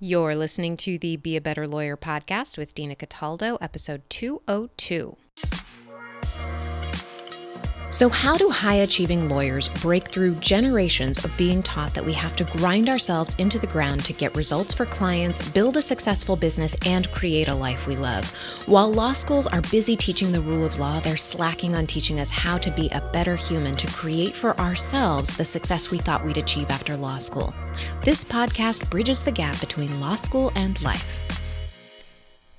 You're listening to the Be a Better Lawyer podcast with Dina Cataldo, episode 202. So how do high-achieving lawyers break through generations of being taught that we have to grind ourselves into the ground to get results for clients, build a successful business, and create a life we love? While law schools are busy teaching the rule of law, they're slacking on teaching us how to be a better human to create for ourselves the success we thought we'd achieve after law school. This podcast bridges the gap between law school and life.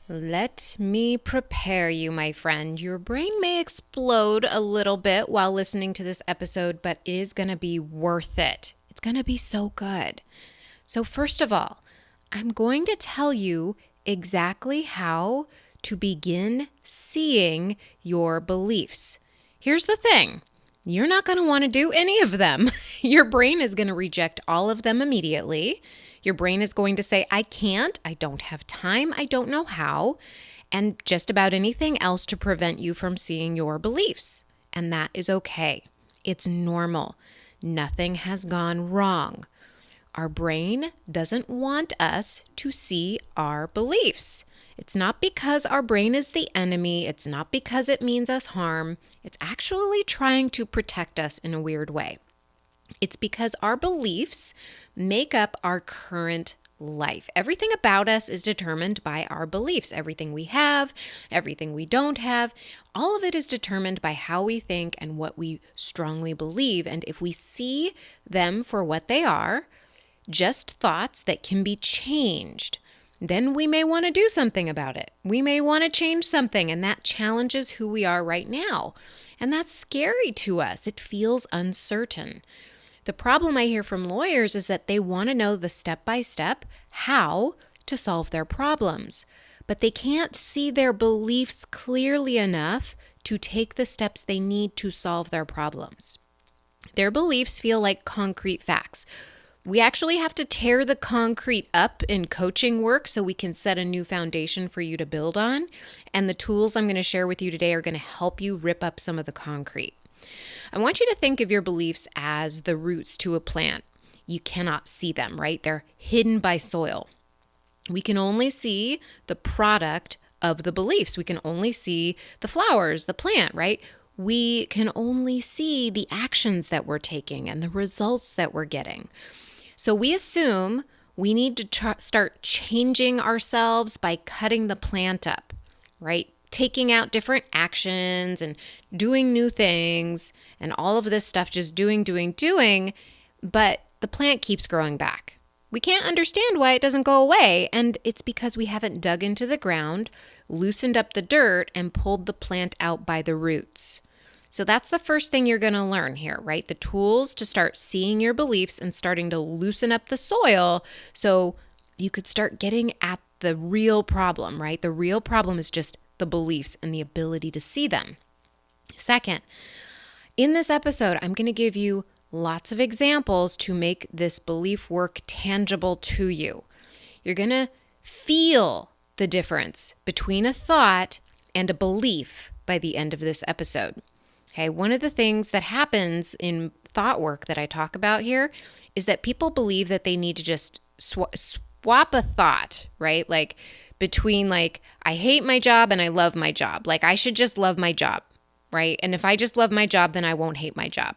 Let me prepare you, my friend. Your brain may explode a little bit while listening to this episode, but it is going to be worth it. It's going to be so good. So first of all, I'm going to tell you exactly how to begin seeing your beliefs. Here's the thing. You're not going to want to do any of them. Your brain is going to reject all of them immediately. Your brain is going to say, I can't, I don't have time, I don't know how, and just about anything else to prevent you from seeing your beliefs. And that is okay. It's normal. Nothing has gone wrong. Our brain doesn't want us to see our beliefs. It's not because our brain is the enemy. It's not because it means us harm. It's actually trying to protect us in a weird way. It's because our beliefs make up our current life. Everything about us is determined by our beliefs. Everything we have, everything we don't have, all of it is determined by how we think and what we strongly believe. And if we see them for what they are, just thoughts that can be changed, then we may want to do something about it. We may want to change something, and that challenges who we are right now. And that's scary to us. It feels uncertain. The problem I hear from lawyers is that they want to know the step-by-step how to solve their problems, but they can't see their beliefs clearly enough to take the steps they need to solve their problems. Their beliefs feel like concrete facts. We actually have to tear the concrete up in coaching work so we can set a new foundation for you to build on, and the tools I'm going to share with you today are going to help you rip up some of the concrete. I want you to think of your beliefs as the roots to a plant. You cannot see them, right? They're hidden by soil. We can only see the product of the beliefs. We can only see the flowers, the plant, right? We can only see the actions that we're taking and the results that we're getting. So we assume we need to start changing ourselves by cutting the plant up, right? Taking out different actions and doing new things and all of this stuff, just doing, but the plant keeps growing back. We can't understand why it doesn't go away, and it's because we haven't dug into the ground, loosened up the dirt, and pulled the plant out by the roots. So that's the first thing you're going to learn here, right? The tools to start seeing your beliefs and starting to loosen up the soil so you could start getting at the real problem, right? The real problem is just the beliefs and the ability to see them. Second, in this episode, I'm going to give you lots of examples to make this belief work tangible to you. You're going to feel the difference between a thought and a belief by the end of this episode. Okay, one of the things that happens in thought work that I talk about here is that people believe that they need to just swap a thought, right? Like between I hate my job and I love my job. Like I should just love my job, right? And if I just love my job, then I won't hate my job.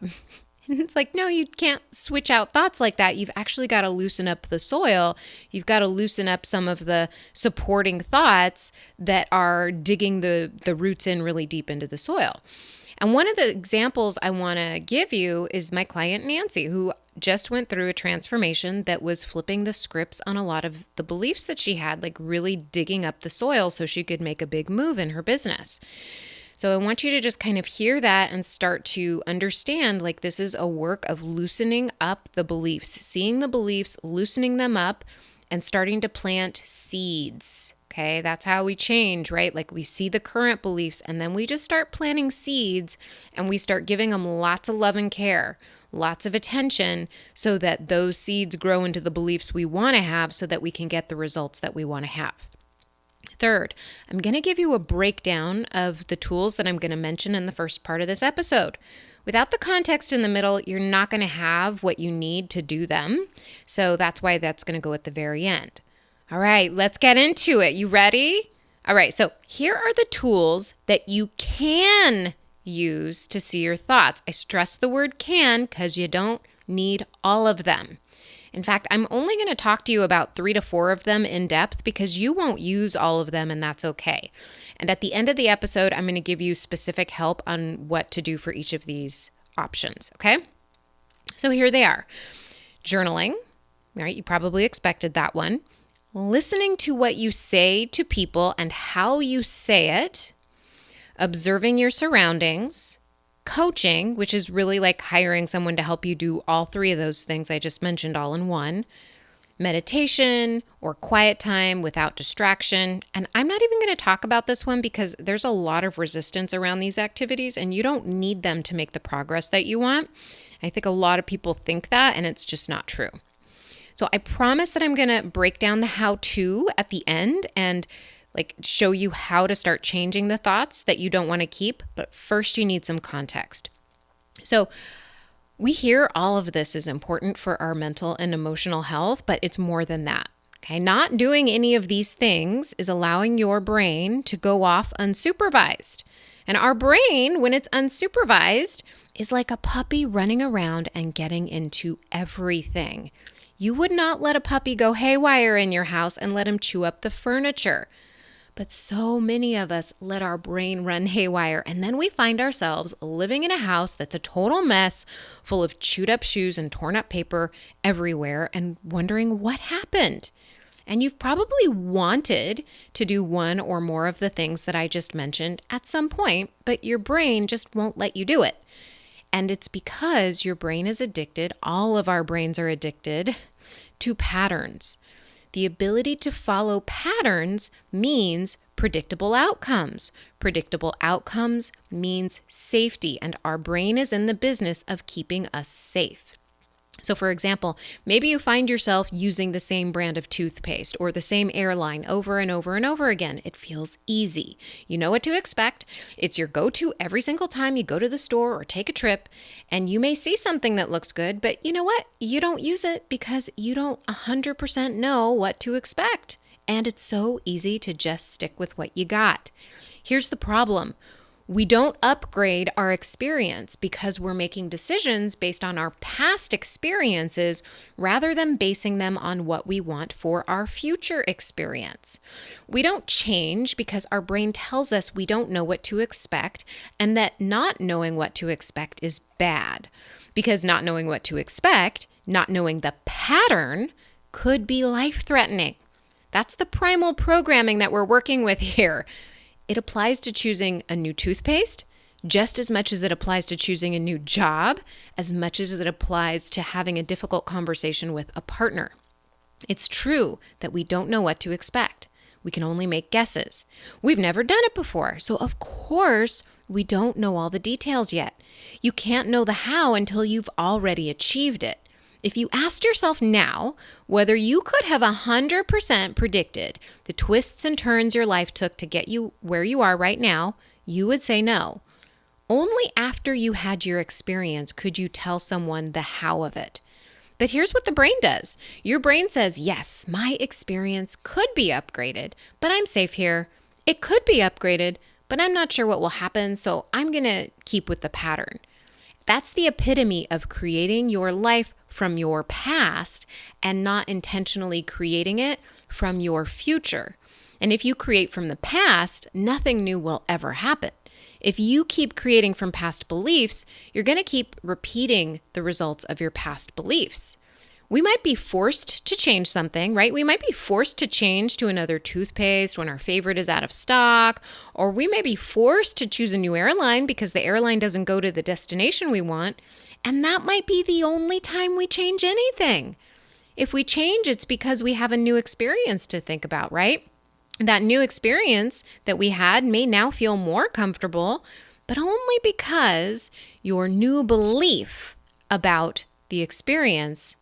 And it's like, no, you can't switch out thoughts like that. You've actually got to loosen up the soil. You've got to loosen up some of the supporting thoughts that are digging the roots in really deep into the soil. And one of the examples I want to give you is my client, Nancy, who just went through a transformation that was flipping the scripts on a lot of the beliefs that she had, like really digging up the soil so she could make a big move in her business. So I want you to just kind of hear that and start to understand, like this is a work of loosening up the beliefs, seeing the beliefs, loosening them up, and starting to plant seeds. Okay, that's how we change, right? Like we see the current beliefs and then we just start planting seeds and we start giving them lots of love and care, lots of attention so that those seeds grow into the beliefs we want to have so that we can get the results that we want to have. Third, I'm going to give you a breakdown of the tools that I'm going to mention in the first part of this episode. Without the context in the middle, you're not going to have what you need to do them. So that's why that's going to go at the very end. All right, let's get into it. You ready? All right, so here are the tools that you can use to see your thoughts. I stress the word can because you don't need all of them. In fact, I'm only going to talk to you about 3 to 4 of them in depth because you won't use all of them, and that's okay. And at the end of the episode, I'm going to give you specific help on what to do for each of these options, okay? So here they are. Journaling, right? You probably expected that one. Listening to what you say to people and how you say it. Observing your surroundings. Coaching, which is really like hiring someone to help you do all 3 of those things I just mentioned all in one. Meditation or quiet time without distraction. And I'm not even going to talk about this one because there's a lot of resistance around these activities and you don't need them to make the progress that you want. I think a lot of people think that, and it's just not true. So I promise that I'm going to break down the how-to at the end and show you how to start changing the thoughts that you don't want to keep. But first you need some context. So we hear all of this is important for our mental and emotional health, but it's more than that. Okay, not doing any of these things is allowing your brain to go off unsupervised. And our brain, when it's unsupervised, is like a puppy running around and getting into everything. You would not let a puppy go haywire in your house and let him chew up the furniture. But so many of us let our brain run haywire, and then we find ourselves living in a house that's a total mess, full of chewed up shoes and torn up paper everywhere, and wondering what happened. And you've probably wanted to do one or more of the things that I just mentioned at some point, but your brain just won't let you do it. And it's because your brain is addicted, all of our brains are addicted to patterns. The ability to follow patterns means predictable outcomes. Predictable outcomes means safety, and our brain is in the business of keeping us safe. So for example, maybe you find yourself using the same brand of toothpaste or the same airline over and over and over again. It feels easy. You know what to expect. It's your go-to every single time you go to the store or take a trip, and you may see something that looks good, but you know what? You don't use it because you don't 100% know what to expect. And it's so easy to just stick with what you got. Here's the problem. We don't upgrade our experience because we're making decisions based on our past experiences rather than basing them on what we want for our future experience. We don't change because our brain tells us we don't know what to expect and that not knowing what to expect is bad. Because not knowing what to expect, not knowing the pattern, could be life-threatening. That's the primal programming that we're working with here. It applies to choosing a new toothpaste just as much as it applies to choosing a new job, as much as it applies to having a difficult conversation with a partner. It's true that we don't know what to expect. We can only make guesses. We've never done it before, so of course we don't know all the details yet. You can't know the how until you've already achieved it. If you asked yourself now whether you could have 100% predicted the twists and turns your life took to get you where you are right now, you would say no. Only after you had your experience could you tell someone the how of it. But here's what the brain does. Your brain says, yes, my experience could be upgraded, but I'm safe here. It could be upgraded, but I'm not sure what will happen, so I'm going to keep with the pattern. That's the epitome of creating your life from your past and not intentionally creating it from your future. And if you create from the past, nothing new will ever happen. If you keep creating from past beliefs, you're going to keep repeating the results of your past beliefs. We might be forced to change something, right? We might be forced to change to another toothpaste when our favorite is out of stock, or we may be forced to choose a new airline because the airline doesn't go to the destination we want. And that might be the only time we change anything. If we change, it's because we have a new experience to think about, right? That new experience that we had may now feel more comfortable, but only because your new belief about the experience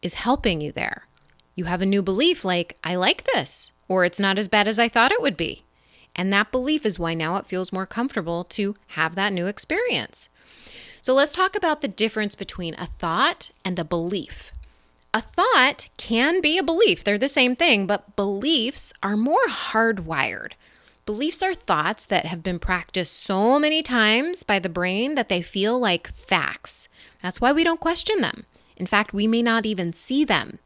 is helping you there. You have a new belief like, I like this, or it's not as bad as I thought it would be. And that belief is why now it feels more comfortable to have that new experience. So let's talk about the difference between a thought and a belief. A thought can be a belief. They're the same thing, but beliefs are more hardwired. Beliefs are thoughts that have been practiced so many times by the brain that they feel like facts. That's why we don't question them. In fact, we may not even see them.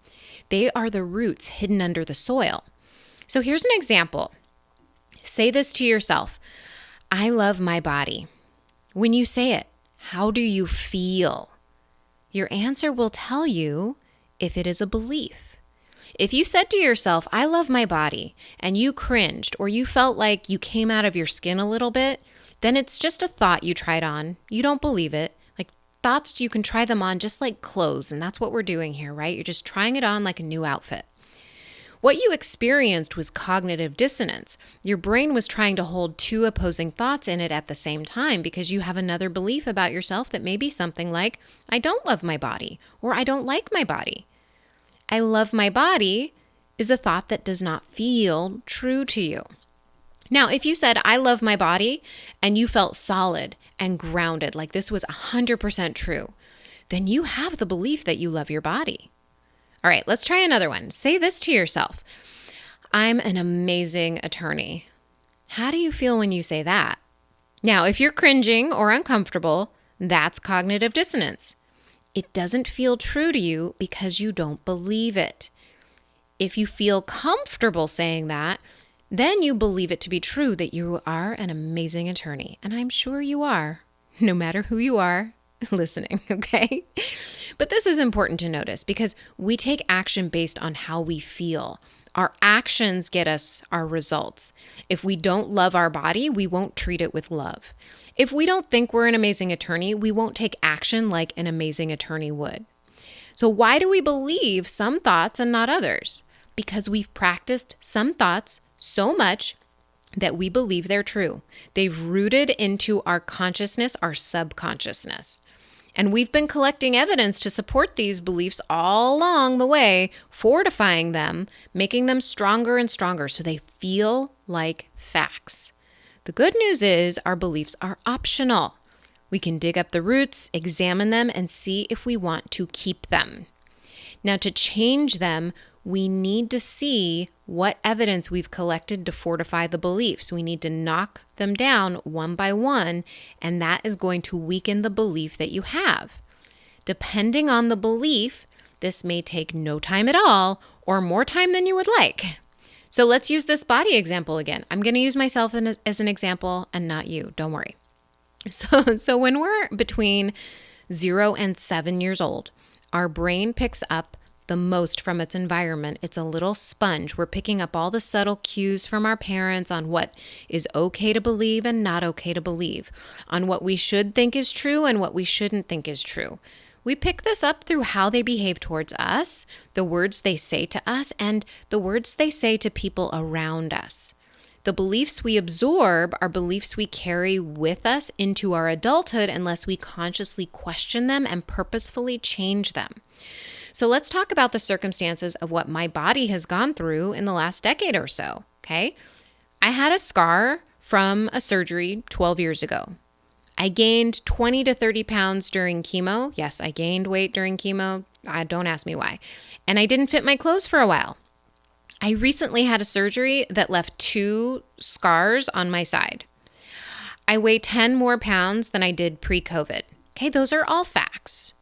They are the roots hidden under the soil. So here's an example. Say this to yourself: I love my body. When you say it, how do you feel? Your answer will tell you if it is a belief. If you said to yourself, I love my body, and you cringed or you felt like you came out of your skin a little bit, then it's just a thought you tried on. You don't believe it. Like thoughts, you can try them on just like clothes, and that's what we're doing here, right? You're just trying it on like a new outfit. What you experienced was cognitive dissonance. Your brain was trying to hold two opposing thoughts in it at the same time because you have another belief about yourself that may be something like, I don't love my body, or I don't like my body. I love my body is a thought that does not feel true to you. Now, if you said, I love my body, and you felt solid and grounded, like this was 100% true, then you have the belief that you love your body. All right, let's try another one. Say this to yourself: I'm an amazing attorney. How do you feel when you say that? Now, if you're cringing or uncomfortable, that's cognitive dissonance. It doesn't feel true to you because you don't believe it. If you feel comfortable saying that, then you believe it to be true that you are an amazing attorney. And I'm sure you are, no matter who you are listening, okay? But this is important to notice because we take action based on how we feel. Our actions get us our results. If we don't love our body, we won't treat it with love. If we don't think we're an amazing attorney, we won't take action like an amazing attorney would. So why do we believe some thoughts and not others? Because we've practiced some thoughts so much that we believe they're true. They've rooted into our consciousness, our subconsciousness. And we've been collecting evidence to support these beliefs all along the way, fortifying them, making them stronger and stronger so they feel like facts. The good news is our beliefs are optional. We can dig up the roots, examine them, and see if we want to keep them. Now, to change them, we need to see what evidence we've collected to fortify the beliefs. We need to knock them down one by one, and that is going to weaken the belief that you have. Depending on the belief, this may take no time at all or more time than you would like. So let's use this body example again. I'm going to use myself as an example and not you. Don't worry. So when we're between 0 and 7 years old, our brain picks up the most from its environment. It's a little sponge. We're picking up all the subtle cues from our parents on what is okay to believe and not okay to believe, on what we should think is true and what we shouldn't think is true. We pick this up through how they behave towards us, the words they say to us, and the words they say to people around us. The beliefs we absorb are beliefs we carry with us into our adulthood unless we consciously question them and purposefully change them. So let's talk about the circumstances of what my body has gone through in the last decade or so, okay? I had a scar from a surgery 12 years ago. I gained 20 to 30 pounds during chemo. Yes, I gained weight during chemo. Don't ask me why. And I didn't fit my clothes for a while. I recently had a surgery that left 2 scars on my side. I weigh 10 more pounds than I did pre-COVID. Okay, those are all facts.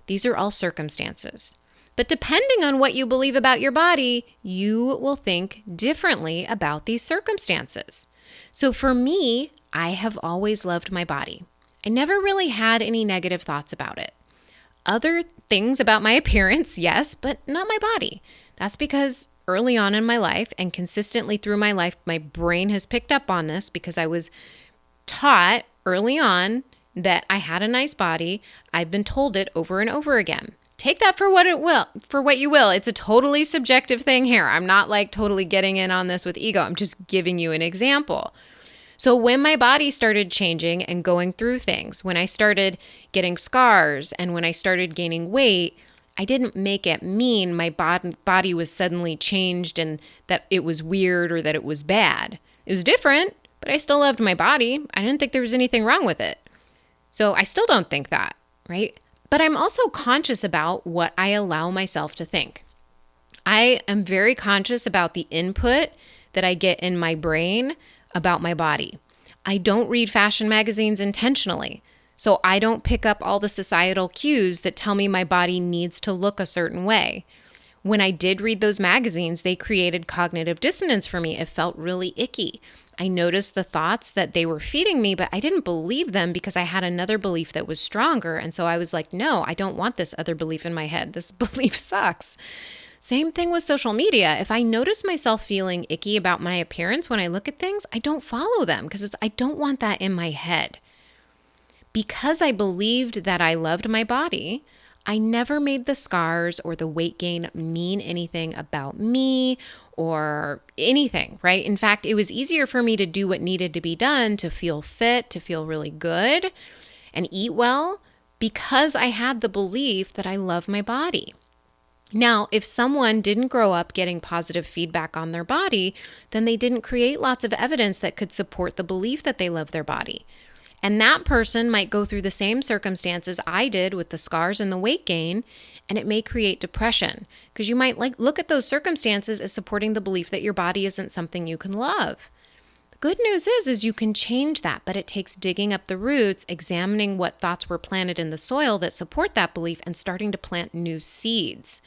These are all circumstances. But depending on what you believe about your body, you will think differently about these circumstances. So for me, I have always loved my body. I never really had any negative thoughts about it. Other things about my appearance, yes, but not my body. That's because early on in my life and consistently through my life, my brain has picked up on this because I was taught early on that I had a nice body. I've been told it over and over again. Take that for what you will. It's a totally subjective thing here. I'm not like totally getting in on this with ego. I'm just giving you an example. So when my body started changing and going through things, when I started getting scars and when I started gaining weight, I didn't make it mean my body was suddenly changed and that it was weird or that it was bad. It was different, but I still loved my body. I didn't think there was anything wrong with it. So I still don't think that, right? But I'm also conscious about what I allow myself to think. I am very conscious about the input that I get in my brain about my body. I don't read fashion magazines intentionally, so I don't pick up all the societal cues that tell me my body needs to look a certain way. When I did read those magazines, they created cognitive dissonance for me. It felt really icky. I noticed the thoughts that they were feeding me, but I didn't believe them because I had another belief that was stronger. And so I was like, no, I don't want this other belief in my head. This belief sucks. Same thing with social media. If I notice myself feeling icky about my appearance when I look at things, I don't follow them because I don't want that in my head. Because I believed that I loved my body, I never made the scars or the weight gain mean anything about me or anything, right? In fact, it was easier for me to do what needed to be done to feel fit, to feel really good and eat well because I had the belief that I love my body. Now, if someone didn't grow up getting positive feedback on their body, then they didn't create lots of evidence that could support the belief that they love their body. And that person might go through the same circumstances I did with the scars and the weight gain, and it may create depression because you might look at those circumstances as supporting the belief that your body isn't something you can love. The good news is you can change that, but it takes digging up the roots, examining what thoughts were planted in the soil that support that belief, and starting to plant new seeds.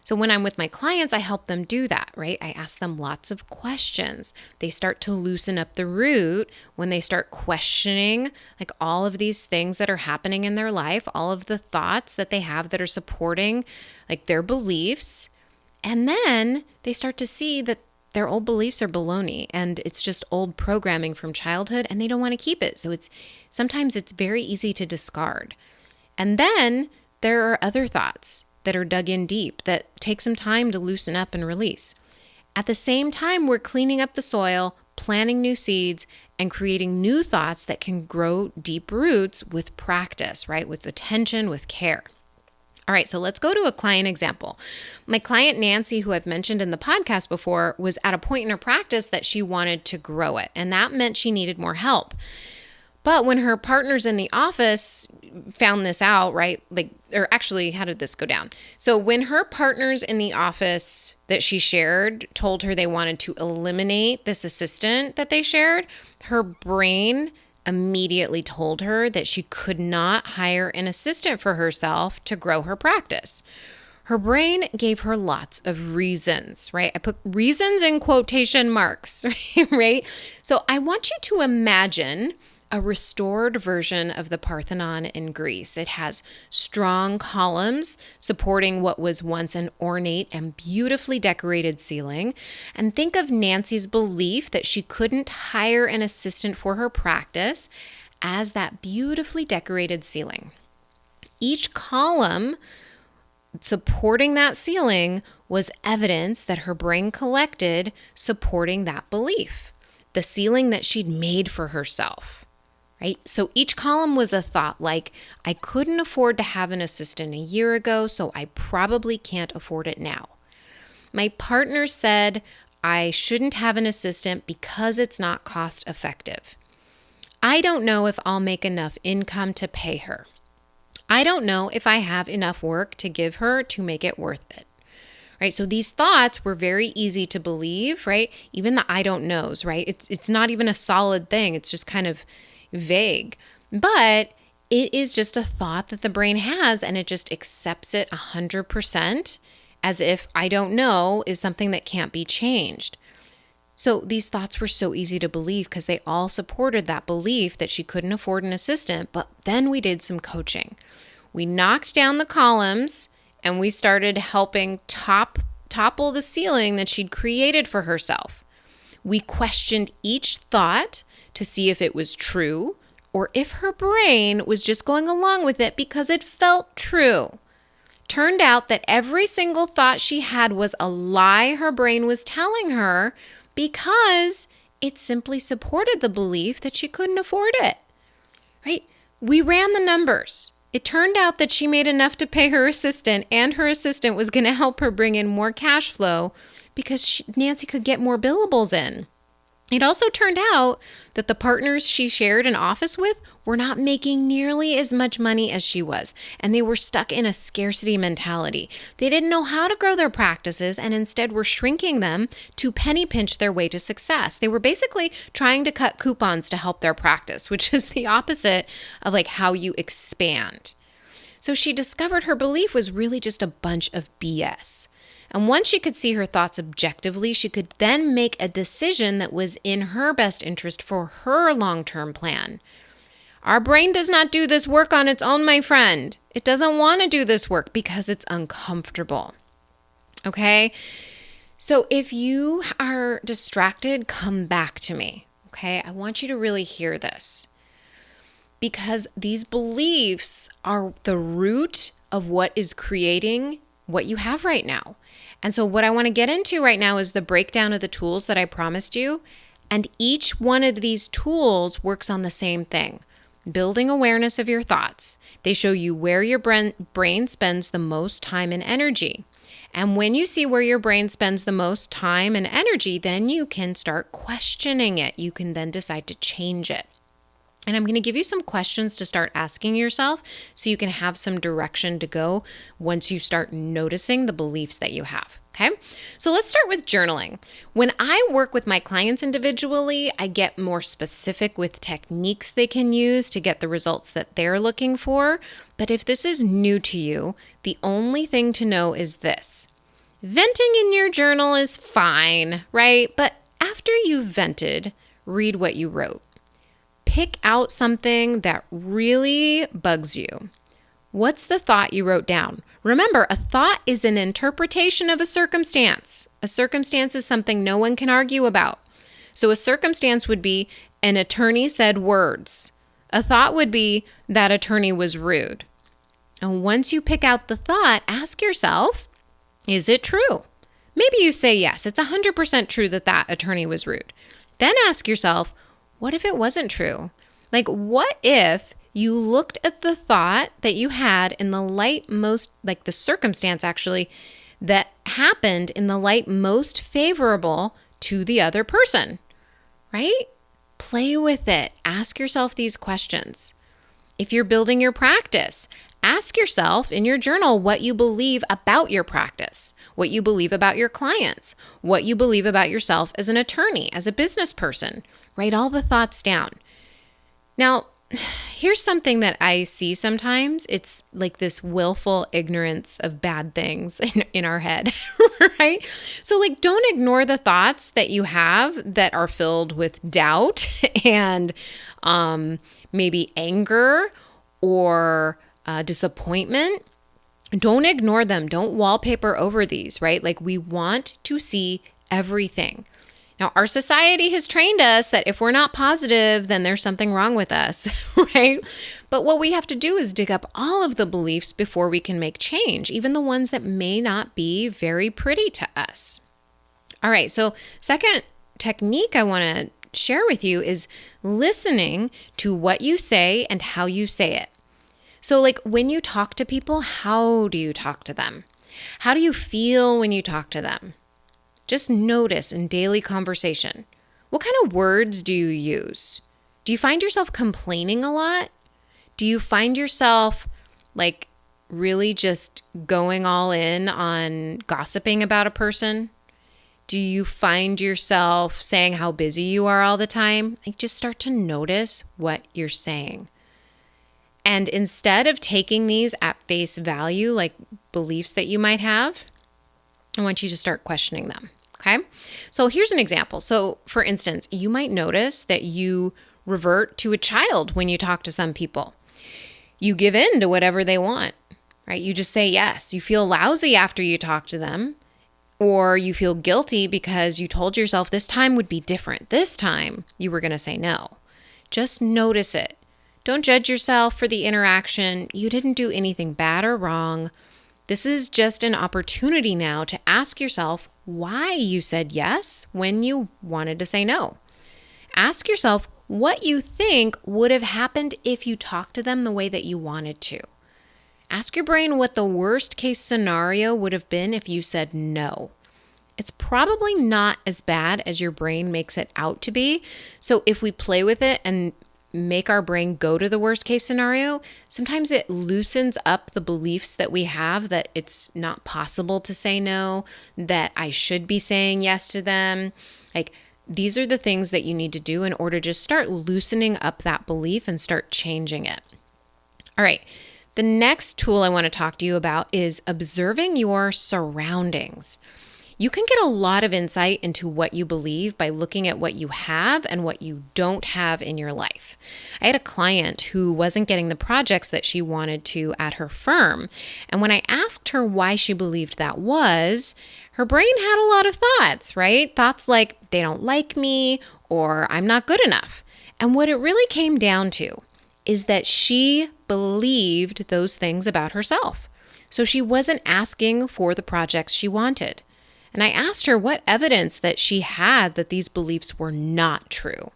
So when I'm with my clients, I help them do that, right? I ask them lots of questions. They start to loosen up the root when they start questioning like all of these things that are happening in their life, all of the thoughts that they have that are supporting like their beliefs. And then they start to see that their old beliefs are baloney and it's just old programming from childhood and they don't want to keep it. So sometimes it's very easy to discard. And then there are other thoughts that are dug in deep that take some time to loosen up and release. At the same time, we're cleaning up the soil, planting new seeds, and creating new thoughts that can grow deep roots with practice, right? With attention, with care. All right, so let's go to a client example. My client, Nancy, who I've mentioned in the podcast before, was at a point in her practice that she wanted to grow it, and that meant she needed more help. But when her partners in the office found this out, right? How did this go down? So when her partners in the office that she shared told her they wanted to eliminate this assistant that they shared, her brain immediately told her that she could not hire an assistant for herself to grow her practice. Her brain gave her lots of reasons, right? I put reasons in quotation marks, right? So I want you to imagine a restored version of the Parthenon in Greece. It has strong columns supporting what was once an ornate and beautifully decorated ceiling. And think of Nancy's belief that she couldn't hire an assistant for her practice as that beautifully decorated ceiling. Each column supporting that ceiling was evidence that her brain collected supporting that belief, the ceiling that she'd made for herself. Right? So each column was a thought like, I couldn't afford to have an assistant a year ago, so I probably can't afford it now. My partner said I shouldn't have an assistant because it's not cost effective. I don't know if I'll make enough income to pay her. I don't know if I have enough work to give her to make it worth it. Right? So these thoughts were very easy to believe, right? Even the I don't knows, right? It's not even a solid thing. It's just kind of vague, but it is just a thought that the brain has and it just accepts it 100% as if I don't know is something that can't be changed. So these thoughts were so easy to believe because they all supported that belief that she couldn't afford an assistant. But then we did some coaching. We knocked down the columns and we started helping topple the ceiling that she'd created for herself. We questioned each thought to see if it was true or if her brain was just going along with it because it felt true. Turned out that every single thought she had was a lie her brain was telling her because it simply supported the belief that she couldn't afford it, right? We ran the numbers. It turned out that she made enough to pay her assistant and her assistant was going to help her bring in more cash flow because Nancy could get more billables in. It also turned out that the partners she shared an office with were not making nearly as much money as she was, and they were stuck in a scarcity mentality. They didn't know how to grow their practices and instead were shrinking them to penny pinch their way to success. They were basically trying to cut coupons to help their practice, which is the opposite of like how you expand. So she discovered her belief was really just a bunch of BS. And once she could see her thoughts objectively, she could then make a decision that was in her best interest for her long-term plan. Our brain does not do this work on its own, my friend. It doesn't want to do this work because it's uncomfortable. Okay? So if you are distracted, come back to me. Okay? I want you to really hear this, because these beliefs are the root of what is creating what you have right now. And so what I want to get into right now is the breakdown of the tools that I promised you. And each one of these tools works on the same thing: building awareness of your thoughts. They show you where your brain spends the most time and energy. And when you see where your brain spends the most time and energy, then you can start questioning it. You can then decide to change it. And I'm going to give you some questions to start asking yourself so you can have some direction to go once you start noticing the beliefs that you have. Okay? So let's start with journaling. When I work with my clients individually, I get more specific with techniques they can use to get the results that they're looking for. But if this is new to you, the only thing to know is this: venting in your journal is fine, right? But after you've vented, read what you wrote. Pick out something that really bugs you. What's the thought you wrote down? Remember, a thought is an interpretation of a circumstance. A circumstance is something no one can argue about. So a circumstance would be an attorney said words. A thought would be that attorney was rude. And once you pick out the thought, ask yourself, is it true? Maybe you say yes, it's 100% true that that attorney was rude. Then ask yourself, what if it wasn't true? Like, what if you looked at the thought that you had in the light most, like the circumstance actually, that happened in the light most favorable to the other person, right? Play with it. Ask yourself these questions. If you're building your practice, ask yourself in your journal what you believe about your practice, what you believe about your clients, what you believe about yourself as an attorney, as a business person. Write all the thoughts down. Now, here's something that I see sometimes. It's like this willful ignorance of bad things in our head, right? So like, don't ignore the thoughts that you have that are filled with doubt and maybe anger or disappointment. Don't ignore them. Don't wallpaper over these, right? Like, we want to see everything. Now, our society has trained us that if we're not positive, then there's something wrong with us, right? But what we have to do is dig up all of the beliefs before we can make change, even the ones that may not be very pretty to us. All right, so second technique I want to share with you is listening to what you say and how you say it. So like, when you talk to people, how do you talk to them? How do you feel when you talk to them? Just notice in daily conversation. What kind of words do you use? Do you find yourself complaining a lot? Do you find yourself like really just going all in on gossiping about a person? Do you find yourself saying how busy you are all the time? Like, just start to notice what you're saying. And instead of taking these at face value, like beliefs that you might have, I want you to start questioning them. Okay. So here's an example. So for instance, you might notice that you revert to a child when you talk to some people. You give in to whatever they want, right? You just say yes. You feel lousy after you talk to them, or you feel guilty because you told yourself this time would be different. This time you were going to say no. Just notice it. Don't judge yourself for the interaction. You didn't do anything bad or wrong. This is just an opportunity now to ask yourself why you said yes when you wanted to say no. Ask yourself what you think would have happened if you talked to them the way that you wanted to. Ask your brain what the worst case scenario would have been if you said no. it's probably not as bad as your brain makes it out to be. So if we play with it and make our brain go to the worst case scenario, sometimes it loosens up the beliefs that we have that it's not possible to say no, that I should be saying yes to them. Like, these are the things that you need to do in order to just start loosening up that belief and start changing it. All right. The next tool I want to talk to you about is observing your surroundings. You can get a lot of insight into what you believe by looking at what you have and what you don't have in your life. I had a client who wasn't getting the projects that she wanted to at her firm. And when I asked her why she believed that was, her brain had a lot of thoughts, right? Thoughts like, they don't like me, or I'm not good enough. And what it really came down to is that she believed those things about herself. So she wasn't asking for the projects she wanted. And I asked her what evidence that she had that these beliefs were not true.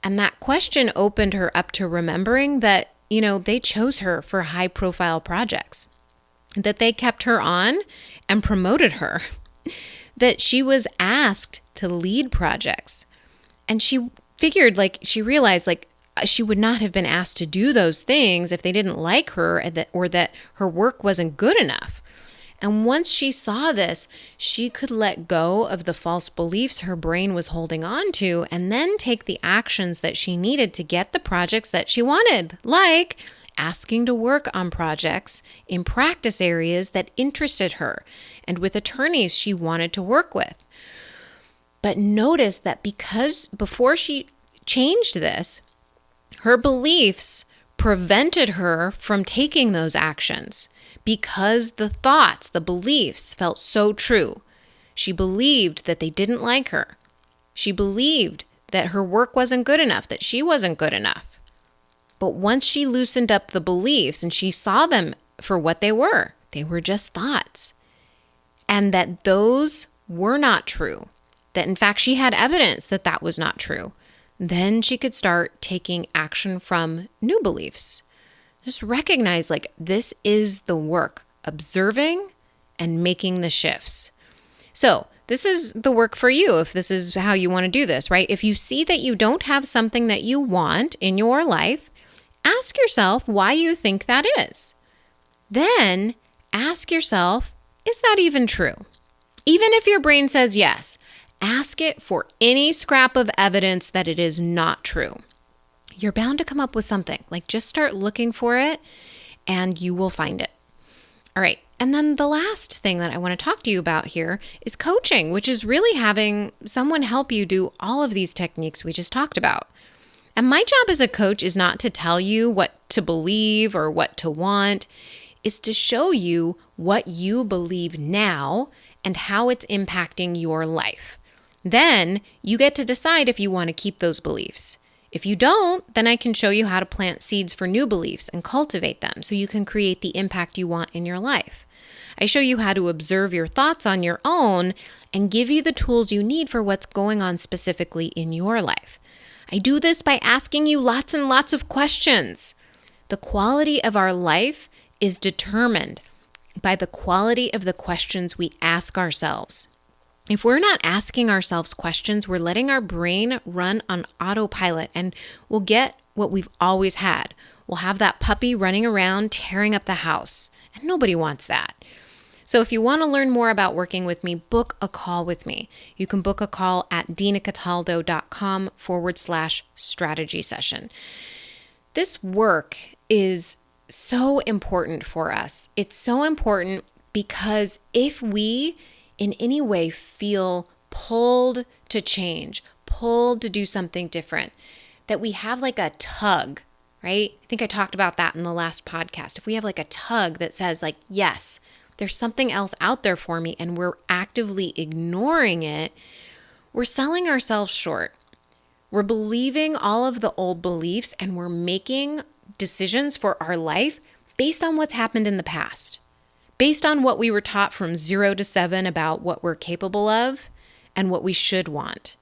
And that question opened her up to remembering that, they chose her for high-profile projects, that they kept her on and promoted her, that she was asked to lead projects. And she realized she would not have been asked to do those things if they didn't like her or that her work wasn't good enough. And once she saw this, she could let go of the false beliefs her brain was holding on to and then take the actions that she needed to get the projects that she wanted, like asking to work on projects in practice areas that interested her and with attorneys she wanted to work with. But notice that because before she changed this, her beliefs prevented her from taking those actions. Because the thoughts, the beliefs felt so true. She believed that they didn't like her. She believed that her work wasn't good enough, that she wasn't good enough. But once she loosened up the beliefs and she saw them for what they were just thoughts. And that those were not true. That in fact she had evidence that that was not true. Then she could start taking action from new beliefs. Just recognize this is the work, observing and making the shifts. So this is the work for you if this is how you want to do this, right? If you see that you don't have something that you want in your life, ask yourself why you think that is. Then ask yourself, is that even true? Even if your brain says yes, ask it for any scrap of evidence that it is not true. You're bound to come up with something. Just start looking for it and you will find it. All right. And then the last thing that I want to talk to you about here is coaching, which is really having someone help you do all of these techniques we just talked about. And my job as a coach is not to tell you what to believe or what to want, is to show you what you believe now and how it's impacting your life. Then you get to decide if you want to keep those beliefs. If you don't, then I can show you how to plant seeds for new beliefs and cultivate them so you can create the impact you want in your life. I show you how to observe your thoughts on your own and give you the tools you need for what's going on specifically in your life. I do this by asking you lots and lots of questions. The quality of our life is determined by the quality of the questions we ask ourselves. If we're not asking ourselves questions, we're letting our brain run on autopilot and we'll get what we've always had. We'll have that puppy running around, tearing up the house, and nobody wants that. So if you want to learn more about working with me, book a call with me. You can book a call at dinacataldo.com/strategy session. This work is so important for us. It's so important because if we in any way feel pulled to change, pulled to do something different, that we have a tug, right? I think I talked about that in the last podcast. If we have a tug that says yes, there's something else out there for me and we're actively ignoring it, we're selling ourselves short. We're believing all of the old beliefs and we're making decisions for our life based on what's happened in the past. Based on what we were taught from 0 to 7 about what we're capable of and what we should want,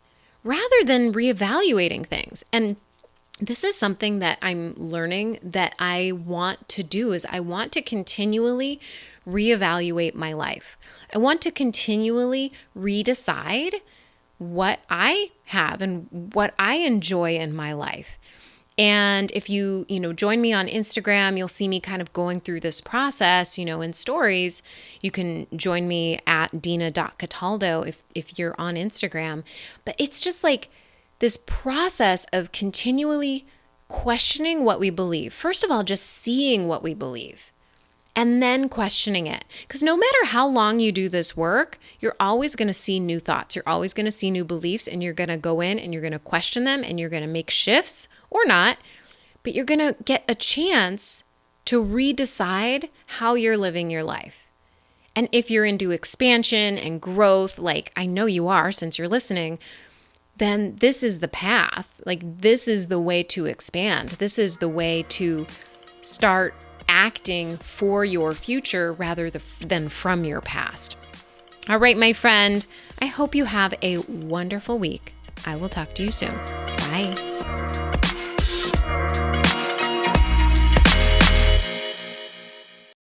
rather than reevaluating things. And this is something that I'm learning that I want to do is I want to continually reevaluate my life. I want to continually redecide what I have and what I enjoy in my life. And if you join me on Instagram, you'll see me kind of going through this process, in stories. You can join me at dina.cataldo if you're on Instagram. But it's just like this process of continually questioning what we believe. First of all, just seeing what we believe and then questioning it. Because no matter how long you do this work, you're always going to see new thoughts. You're always going to see new beliefs, and you're going to go in and you're going to question them, and you're going to make shifts or not, but you're going to get a chance to redecide how you're living your life. And if you're into expansion and growth, like I know you are since you're listening, then this is the path. Like this is the way to expand. This is the way to start acting for your future rather than from your past. All right, my friend, I hope you have a wonderful week. I will talk to you soon. Bye.